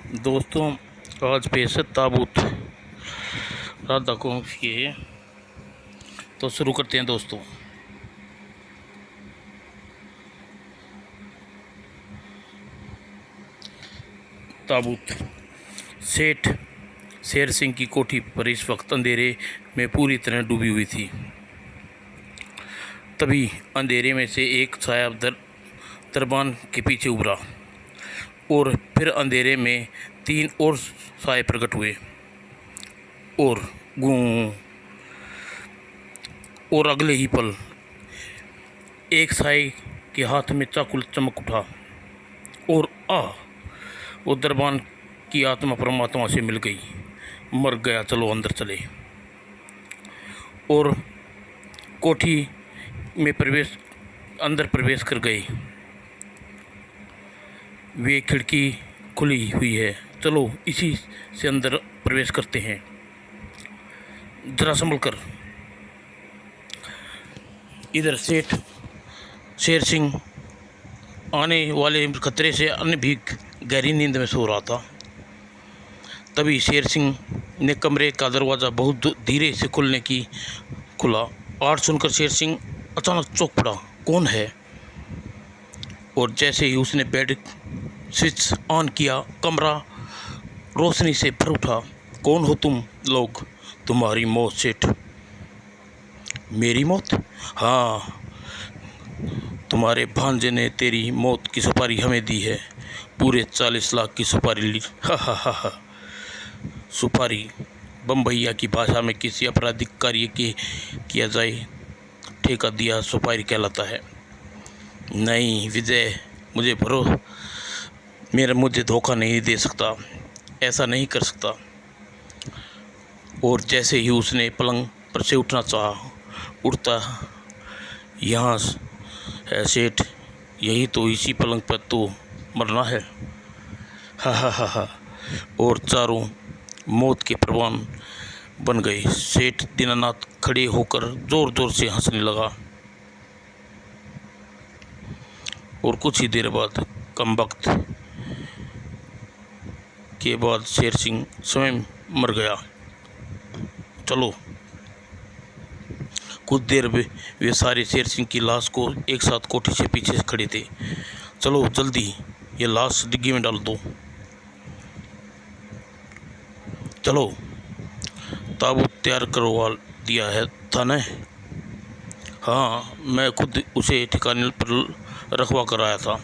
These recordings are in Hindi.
दोस्तों, आज पेश है ताबूत राधा कुंभ के। तो शुरू करते हैं दोस्तों। ताबूत। सेठ शेर सिंह की कोठी पर इस वक्त अंधेरे में पूरी तरह डूबी हुई थी। तभी अंधेरे में से एक साया दरबान के पीछे उभरा और फिर अंधेरे में तीन और साए प्रकट हुए और गूं। और अगले ही पल एक साए के हाथ में चाकू चमक उठा और वो दरबान की आत्मा परमात्मा से मिल गई। मर गया, चलो अंदर चले। और कोठी में अंदर प्रवेश कर गए। वे खिड़की खुली हुई है, चलो इसी से अंदर प्रवेश करते हैं। जरा संभल कर। इधर सेठ शेर सिंह आने वाले खतरे से अन्य भी गहरी नींद में सो रहा था। तभी शेर सिंह ने कमरे का दरवाज़ा बहुत धीरे से खुला। आवाज़ सुनकर शेर सिंह अचानक चौंक पड़ा। कौन है? और जैसे ही उसने बेड स्विच ऑन किया, कमरा रोशनी से भर उठा। कौन हो तुम लोग? तुम्हारी मौत सेठ। मेरी मौत? हाँ, तुम्हारे भांजे ने तेरी मौत की सुपारी हमें दी है। पूरे 40 लाख की सुपारी ली। हा हा हा हा। सुपारी बम्बैया की भाषा में किसी आपराधिक कार्य की किया जाए ठेका दिया सुपारी कहलाता है। नहीं विजय, मुझे धोखा नहीं दे सकता, ऐसा नहीं कर सकता। और जैसे ही उसने पलंग पर से उठना चाहा, उठता यहाँ है सेठ, यही तो, इसी पलंग पर तो मरना है। हा हा हा हा। और चारों मौत के प्रवान बन गए। सेठ दीनानाथ खड़े होकर जोर जोर से हंसने लगा। और कुछ ही देर बाद, कम वक्त के बाद, शेर सिंह स्वयं मर गया। चलो। कुछ देर वे सारे शेर सिंह की लाश को एक साथ कोठी से पीछे खड़े थे। चलो जल्दी, ये लाश डिग्गी में डाल दो। चलो, ताबूत तैयार करवा दिया है था न? हाँ, मैं खुद उसे ठिकाने पर रखवा कर आया था।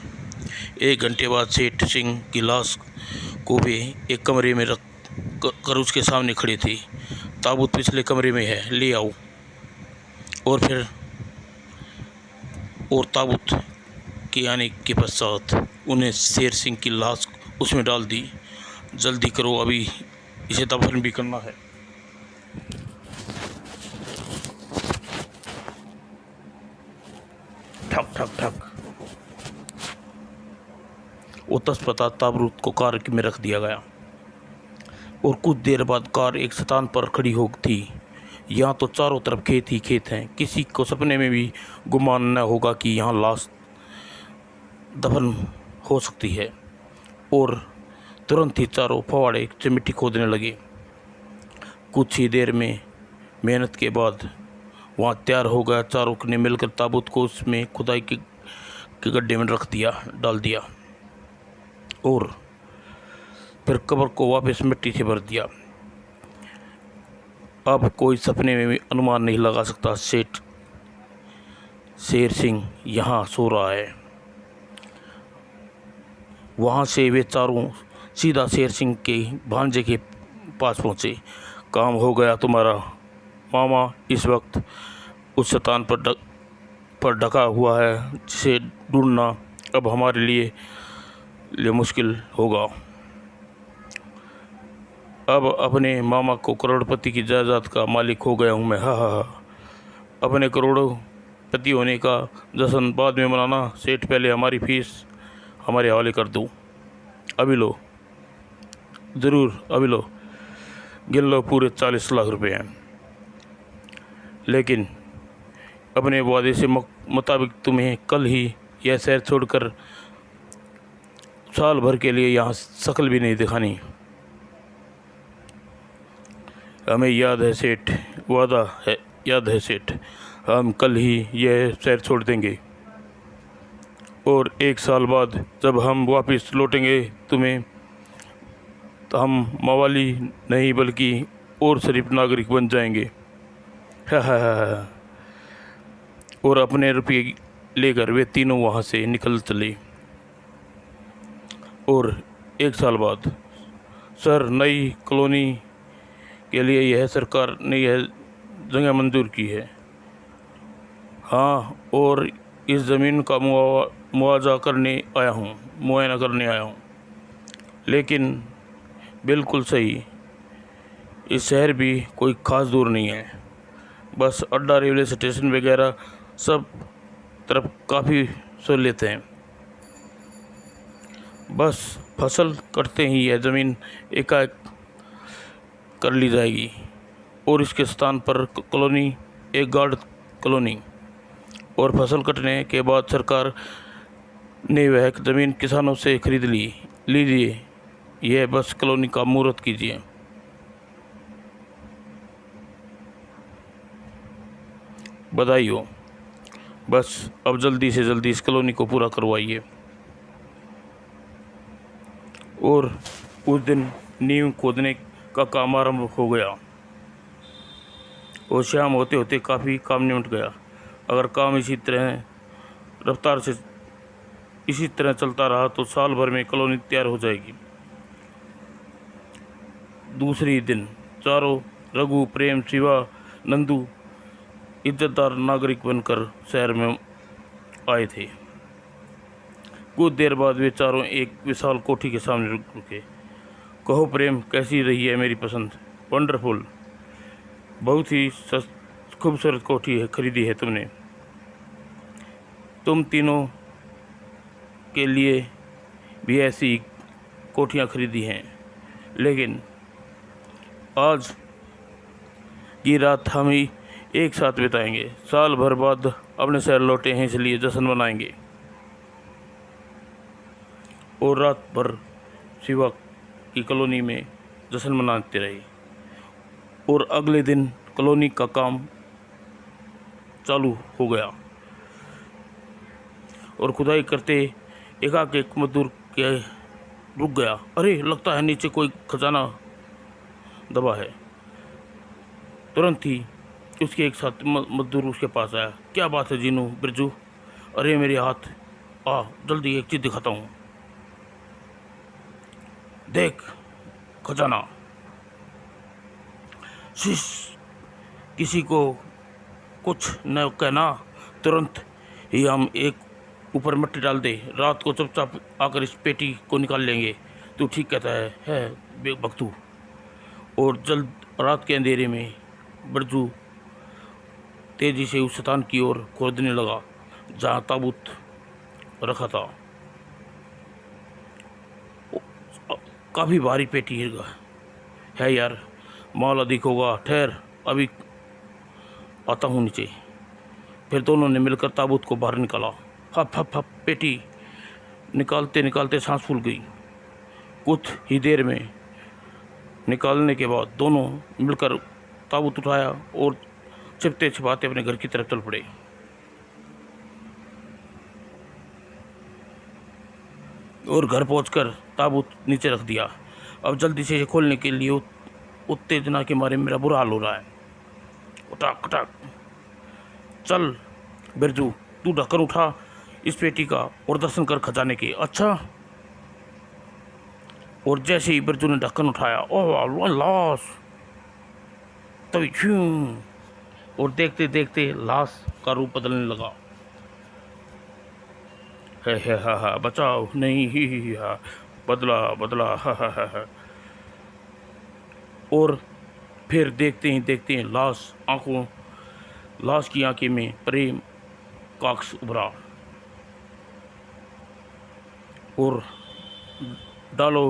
1 घंटे बाद सेठ सिंह की लाश को वे एक कमरे में रख कर उसके सामने खड़े थे। ताबूत पिछले कमरे में है, ले आओ। और ताबूत के आने के पश्चात उन्हें शेर सिंह की लाश उसमें डाल दी। जल्दी करो, अभी इसे दफन भी करना है। ठक ठक ठक। वो तत्पश्चात ताबूत को कार में रख दिया गया और कुछ देर बाद कार एक स्थान पर खड़ी हो थी। यहाँ तो चारों तरफ खेत ही खेत हैं। किसी को सपने में भी गुमान न होगा कि यहाँ लाश दफन हो सकती है। और तुरंत ही चारों फवाड़े से मिट्टी खोदने लगे। कुछ ही देर में मेहनत के बाद वहाँ तैयार हो गया। चारों ने मिलकर ताबूत को उसमें खुदाई के गड्ढे में डाल दिया और फिर कब्र को वापस मिट्टी से भर दिया। अब कोई सपने में भी अनुमान नहीं लगा सकता सेठ शेर सिंह यहाँ सो रहा है। वहाँ से वे चारों सीधा शेर सिंह के भांजे के पास पहुँचे। काम हो गया तुम्हारा। मामा इस वक्त उस शैतान पर ढका हुआ है, जिसे ढूंढना अब हमारे लिए मुश्किल होगा। अब अपने मामा को करोड़पति की जायदाद का मालिक हो गया हूँ मैं। हा हा हा। अपने करोड़पति होने का जश्न बाद में मनाना सेठ, पहले हमारी फीस हमारे हवाले कर दो। अभी लो, ज़रूर अभी लो। गिन लो, पूरे 40 लाख रुपए हैं। लेकिन अपने वादे से मुताबिक तुम्हें कल ही यह शहर साल भर के लिए यहाँ शक्ल भी नहीं दिखानी। हमें याद है सेठ, वादा है, याद है सेठ, हम कल ही यह शहर छोड़ देंगे और 1 साल बाद जब हम वापस लौटेंगे तुम्हें, तो हम मवाली नहीं बल्कि और शरीफ नागरिक बन जाएंगे। हा। और अपने रुपये लेकर वे तीनों वहाँ से निकल चले। और 1 साल बाद सर, नई कॉलोनी के लिए यह सरकार ने यह जगह मंजूर की है। हाँ, और इस ज़मीन का मुआवजा करने आया हूँ, मुआयना करने आया हूँ। लेकिन बिल्कुल सही, इस शहर भी कोई ख़ास दूर नहीं है, बस अड्डा, रेलवे स्टेशन वगैरह सब तरफ काफ़ी सहूलियत हैं। बस फसल कटते ही यह ज़मीन एकाएक कर ली जाएगी और इसके स्थान पर कॉलोनी, एक गार्ड कॉलोनी, और फसल कटने के बाद सरकार ने वह ज़मीन किसानों से खरीद लीजिए। यह बस कॉलोनी का मुहूर्त कीजिए। बधाई हो। बस अब जल्दी से जल्दी इस कॉलोनी को पूरा करवाइए। और उस दिन नींव खोदने का काम आरंभ हो गया और शाम होते होते काफ़ी काम निपट गया। अगर काम इसी रफ्तार से इसी तरह चलता रहा तो साल भर में कॉलोनी तैयार हो जाएगी। दूसरी दिन चारों, रघु, प्रेम, शिवा, नंदू इज्जतदार नागरिक बनकर शहर में आए थे। कुछ देर बाद वे चारों एक विशाल कोठी के सामने रुके। कहो प्रेम, कैसी रही है मेरी पसंद? वंडरफुल, बहुत ही खूबसूरत कोठी है खरीदी है तुमने। तुम तीनों के लिए भी ऐसी कोठियाँ खरीदी हैं, लेकिन आज की रात हम ही एक साथ बिताएंगे। साल भर बाद अपने शहर लौटे हैं, इसलिए जश्न मनाएंगे। और रात भर शिवा की कॉलोनी में जश्न मनाते रहे। और अगले दिन कॉलोनी का काम चालू हो गया और खुदाई करते एकाएक मजदूर के रुक गया। अरे, लगता है नीचे कोई खजाना दबा है। तुरंत ही उसके एक साथ मजदूर उसके पास आया। क्या बात है जीनू, बिरजू? अरे मेरे हाथ आ, जल्दी एक चीज़ दिखाता हूँ, देख खजाना। शीश, किसी को कुछ न कहना, तुरंत ही हम एक ऊपर मिट्टी डाल दे, रात को चुपचाप आकर इस पेटी को निकाल लेंगे। तू ठीक कहता है बख्तू। और जल्द रात के अंधेरे में बिरजू तेजी से उस स्थान की ओर खोदने लगा जहाँ ताबूत रखा था। काफ़ी भारी पेटी है यार, माल अधिक होगा, ठहर अभी आता हूँ नीचे। फिर दोनों ने मिलकर ताबूत को बाहर निकाला। हप हप हप, पेटी निकालते निकालते सांस फूल गई। कुछ ही देर में निकालने के बाद दोनों मिलकर ताबूत उठाया और छिपते छिपाते अपने घर की तरफ चल पड़े। और घर पहुंचकर ताबूत नीचे रख दिया। अब जल्दी से इसे खोलने के लिए उत्तेजना के मारे मेरा बुरा हाल हो रहा है। उठाक उठाक, चल बिरजू, तू ढक्कन उठा इस पेटी का और दर्शन कर खजाने के। अच्छा। और जैसे ही बिरजू ने ढक्कन उठाया, ओह लाश, तभी छूं, और देखते देखते लाश का रूप बदलने लगा। है हा, बचाओ नहीं, ही हा, बदला बदला, हा। और फिर देखते ही लाश की आंखें में प्रेम का अक्स उभरा। और डालो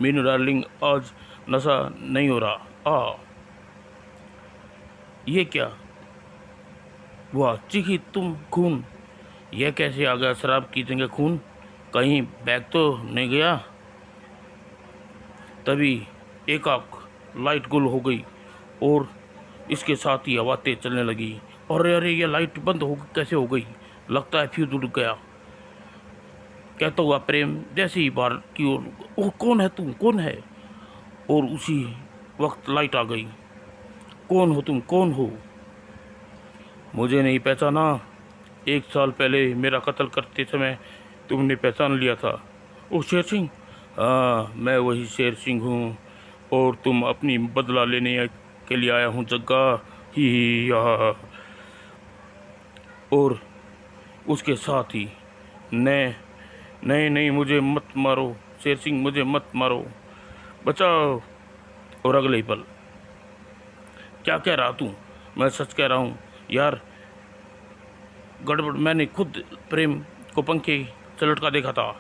मीनू डार्लिंग, आज नशा नहीं हो रहा। ये क्या हुआ? चीखी तुम? खून? यह कैसे आ गया शराब की जगह खून? कहीं बैग तो नहीं गया। तभी एकाएक लाइट गुल हो गई और इसके साथ ही हवा तेज चलने लगी। अरे अरे, ये लाइट बंद हो कैसे हो गई? लगता है फ्यूज उड़ गया, कहता हुआ प्रेम जैसे ही बाहर की ओर, ओह कौन है तुम, कौन है? और उसी वक्त लाइट आ गई। कौन हो तुम, कौन हो? मुझे नहीं पहचाना? 1 साल पहले मेरा कत्ल करते समय तुमने पहचान लिया था। ओह शेर सिंह, हाँ मैं वही शेर सिंह हूँ, और तुम अपनी बदला लेने के लिए आया हूँ जग्गा। ही या। और उसके साथ ही नहीं नहीं नहीं, मुझे मत मारो शेर सिंह, मुझे मत मारो, बचाओ। और अगले ही पल, क्या कह रहा तू? मैं सच कह रहा हूँ यार, गड़बड़। मैंने खुद प्रेम को पंखे से लटका देखा था,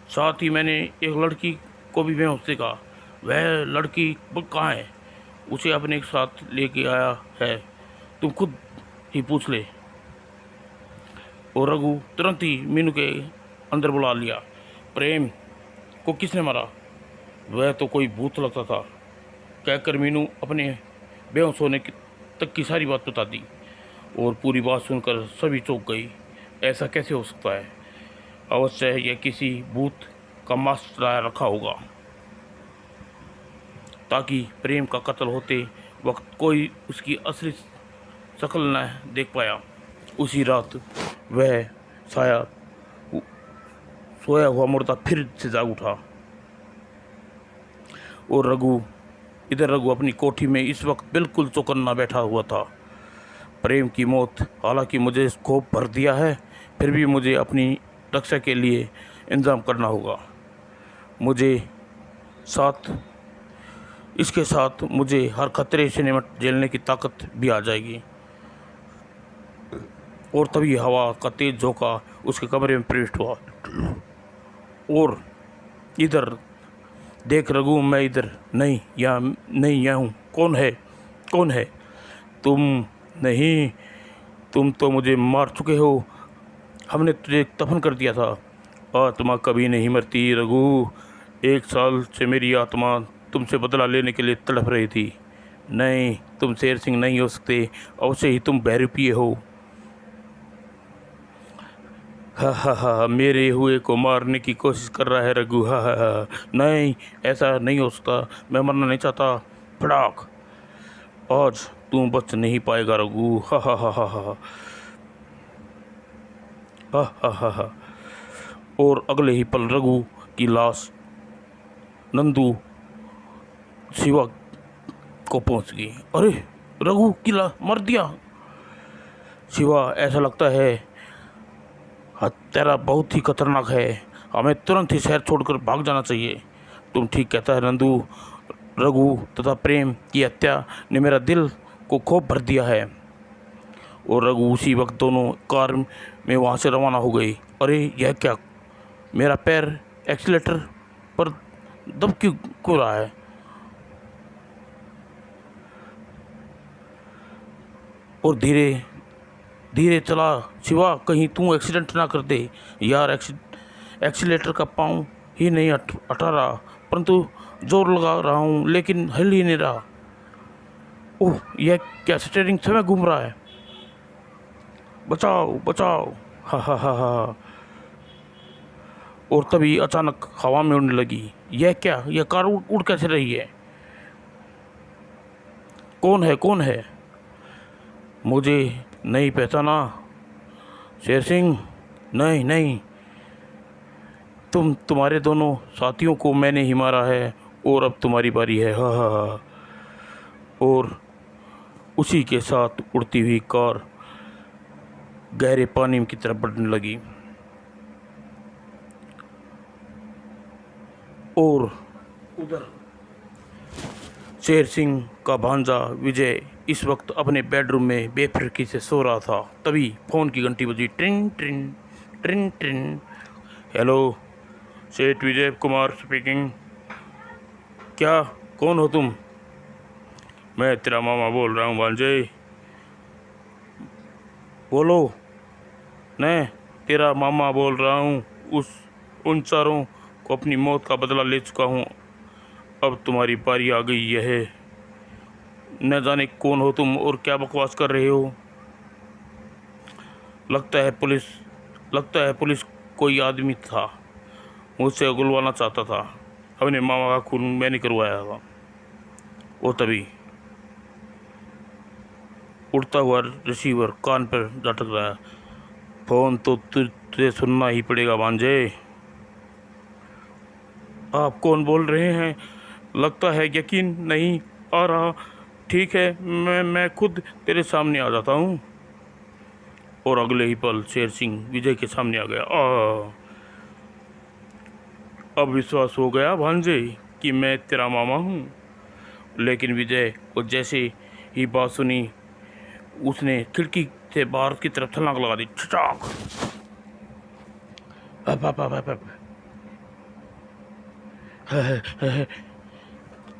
साथ ही मैंने एक लड़की को भी बेहोश देखा। वह लड़की कहाँ है? उसे अपने साथ लेके आया है, तुम खुद ही पूछ ले। और रघु तुरंत ही मीनू के अंदर बुला लिया। प्रेम को किसने मारा? वह तो कोई भूत लगता था, कहकर मीनू अपने बेहोश होने तक की सारी बात बता दी। और पूरी बात सुनकर सभी चौंक गई। ऐसा कैसे हो सकता है? अवश्य यह किसी भूत का मास्क लाया रखा होगा, ताकि प्रेम का कत्ल होते वक्त कोई उसकी असली शक्ल न देख पाया। उसी रात वह साया सोया हुआ मुर्दा फिर से जाग उठा। और रघु अपनी कोठी में इस वक्त बिल्कुल चौकन्ना बैठा हुआ था। प्रेम की मौत हालांकि मुझे खौफ भर दिया है, फिर भी मुझे अपनी रक्षा के लिए इंतजाम करना होगा। मुझे साथ इसके साथ मुझे हर खतरे से निपट झेलने की ताकत भी आ जाएगी। और तभी हवा का तेज झोंका उसके कमरे में प्रविष्ट हुआ। और इधर देख रघु, मैं इधर नहीं, यहाँ हूँ। कौन है, कौन है? तुम नहीं, तुम तो मुझे मार चुके हो। हमने तुझे दफन कर दिया था। आत्मा कभी नहीं मरती रघु। 1 साल से मेरी आत्मा तुमसे बदला लेने के लिए तड़प रही थी। नहीं, तुम शेर सिंह नहीं हो सकते, अवश्य ही तुम बहरूपिये हो। हा हा हा, मेरे हुए को मारने की कोशिश कर रहा है रघु। हा हा हा, नहीं ऐसा नहीं हो सकता, मैं मरना नहीं चाहता। फटाक, आज तू बच नहीं पाएगा रघु। हा हा हा हा हा हा हा हा हा। और अगले ही पल रघु की लाश नंदू शिवा को पहुंच गई। अरे, रघु की लाश मर दिया। शिवा, ऐसा लगता है हत्यारा बहुत ही खतरनाक है, हमें तुरंत ही शहर छोड़कर भाग जाना चाहिए। तुम ठीक कहता है नंदू, रघु तथा प्रेम की हत्या ने मेरा दिल को खौफ भर दिया है। और रघु उसी वक्त दोनों कार में वहाँ से रवाना हो गई। अरे यह क्या, मेरा पैर एक्सीलेटर पर दब क्यों क्यों रहा है? और धीरे धीरे चला शिवा, कहीं तू एक्सीडेंट ना कर दे। यार एक्सीलेटर का पाँव ही नहीं हटा रहा, परंतु जोर लगा रहा हूँ लेकिन हिल ही नहीं रहा। ओह, यह क्या, स्टीयरिंग समय घूम रहा है। बचाओ बचाओ, हा हा हा हा। और तभी अचानक हवा में उड़ने लगी। यह क्या, यह कार उड़ कैसे रही है? कौन है, कौन है? मुझे नहीं पहचाना शेर सिंह? नहीं नहीं, तुम्हारे दोनों साथियों को मैंने ही मारा है, और अब तुम्हारी बारी है। हा हा हा। और उसी के साथ उड़ती हुई कार गहरे पानी की तरफ बढ़ने लगी। और उधर शेर सिंह का भांजा विजय इस वक्त अपने बेडरूम में बेफिक्री से सो रहा था। तभी फ़ोन की घंटी बजी। ट्रिन ट्रिन ट्रिन ट्रिन। हेलो, सेठ विजय कुमार स्पीकिंग। क्या, कौन हो तुम? मैं तेरा मामा बोल रहा हूँ भांजे। बोलो। मैं तेरा मामा बोल रहा हूँ। उन चारों को अपनी मौत का बदला ले चुका हूँ। अब तुम्हारी बारी आ गई है। न जाने कौन हो तुम और क्या बकवास कर रहे हो। लगता है पुलिस कोई आदमी था, मुझसे उगलवाना चाहता था। अपने मामा का खून मैंने करवाया था। वो तभी उड़ता हुआ रिसीवर कान पर झटक रहा है। फोन तो तुझे सुनना ही पड़ेगा भांजे। आप कौन बोल रहे हैं? लगता है यकीन नहीं आ रहा। ठीक है, मैं खुद तेरे सामने आ जाता हूँ। और अगले ही पल शेर सिंह विजय के सामने आ गया। अब विश्वास हो गया भांजे कि मैं तेरा मामा हूँ। लेकिन विजय को जैसे ही बात सुनी, उसने खिड़की से बाहर की तरफ छलांग लगा दी। छटाक। Up, up, up, up, up.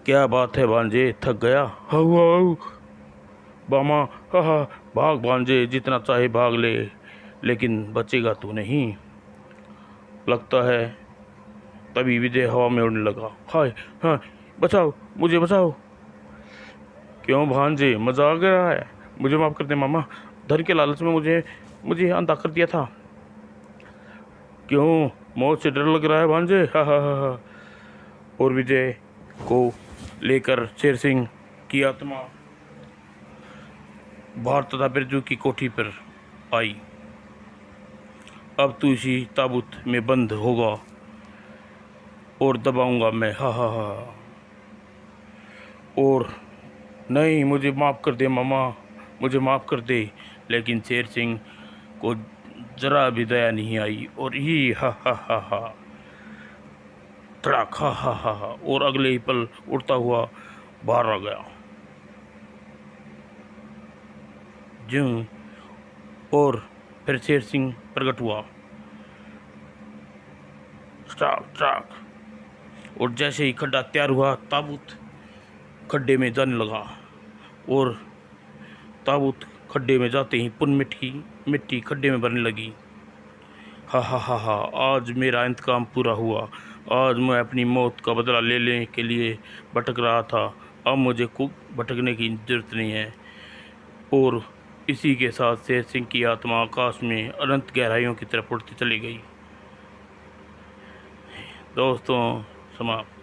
क्या बात है भांजे, थक गया? हाउ हाउ बामा, हा हा। भाग भांजे, जितना चाहे भाग ले, लेकिन बचेगा तू नहीं। लगता है तभी विजय हवा में उड़ने लगा। हाय हाँ, बचाओ, मुझे बचाओ। क्यों भांजे, मजा आ गया है? मुझे माफ कर दे मामा। धन के लालच में मुझे अंधा कर दिया था। क्यों, मौत से डर लग रहा है भांजे? हा हा हा हा। और विजय को लेकर शेर सिंह की आत्मा बाहर तथा बिरजू की कोठी पर आई। अब तू इसी ताबूत में बंद होगा और दबाऊंगा मैं। हा हा हा। और नहीं, मुझे माफ़ कर दे मामा, मुझे माफ़ कर दे। लेकिन शेर सिंह को जरा भी दया नहीं आई और ही हा हा हा हा धड़ाक, हा हा हा हा। और अगले ही पल उड़ता हुआ बाहर आ गया। ज्यों और फिर शेर सिंह प्रकट हुआ। Stock stock. और जैसे ही खड्डा तैयार हुआ, ताबूत खड्डे में जाने लगा। और ताबूत खड्डे में जाते ही पुन मिट्टी खड्डे में भरने लगी। हा हा हा हा। आज मेरा इंतकाम पूरा हुआ। आज मैं अपनी मौत का बदला लेने के लिए भटक रहा था। अब मुझे भटकने की जरूरत नहीं है। और इसी के साथ शेर सिंह की आत्मा आकाश में अनंत गहराइयों की तरफ उड़ती चली गई। दोस्तों, समाप्त।